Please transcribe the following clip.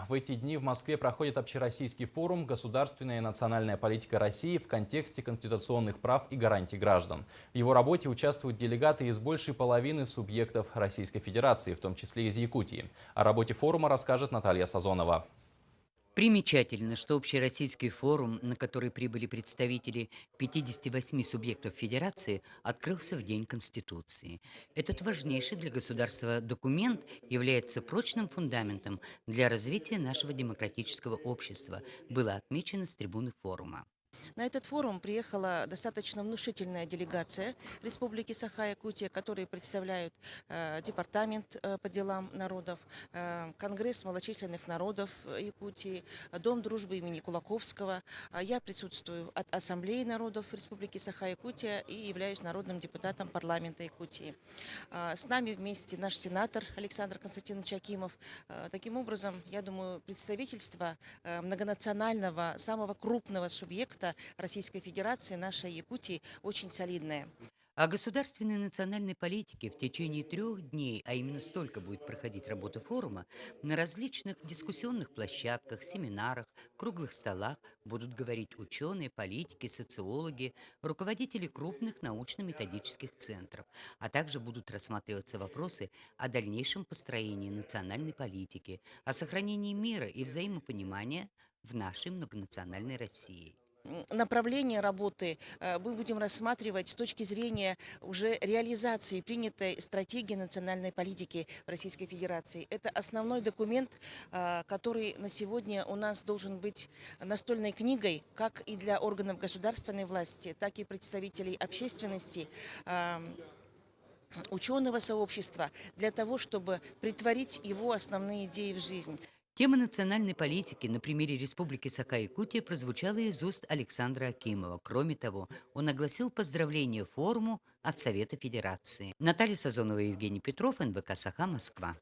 В эти дни в Москве проходит общероссийский форум «Государственная и национальная политика России в контексте конституционных прав и гарантий граждан». В его работе участвуют делегаты из большей половины субъектов Российской Федерации, в том числе из Якутии. О работе форума расскажет Наталья Сазонова. Примечательно, что общероссийский форум, на который прибыли представители 58 субъектов Федерации, открылся в День Конституции. Этот важнейший для государства документ является прочным фундаментом для развития нашего демократического общества, было отмечено с трибуны форума. На этот форум приехала достаточно внушительная делегация Республики Саха-Якутия, которые представляют Департамент по делам народов, Конгресс малочисленных народов Якутии, Дом дружбы имени Кулаковского. Я присутствую от Ассамблеи народов Республики Саха-Якутия и являюсь народным депутатом парламента Якутии. С нами вместе наш сенатор Александр Константинович Акимов. Таким образом, я думаю, представительство многонационального, самого крупного субъекта Российской Федерации, нашей Якутии, очень солидная. О государственной национальной политике в течение 3 дней, а именно столько будет проходить работа форума, на различных дискуссионных площадках, семинарах, круглых столах будут говорить ученые, политики, социологи, руководители крупных научно-методических центров, а также будут рассматриваться вопросы о дальнейшем построении национальной политики, о сохранении мира и взаимопонимания в нашей многонациональной России. Направление работы мы будем рассматривать с точки зрения уже реализации принятой стратегии национальной политики в Российской Федерации. Это основной документ, который на сегодня у нас должен быть настольной книгой, как и для органов государственной власти, так и представителей общественности, ученого сообщества, для того, чтобы претворить его основные идеи в жизнь. Тема национальной политики на примере Республики Саха-Якутия прозвучала из уст Александра Акимова. Кроме того, он огласил поздравления форуму от Совета Федерации. Наталья Сазонова и Евгений Петров, НВК «Саха», Москва.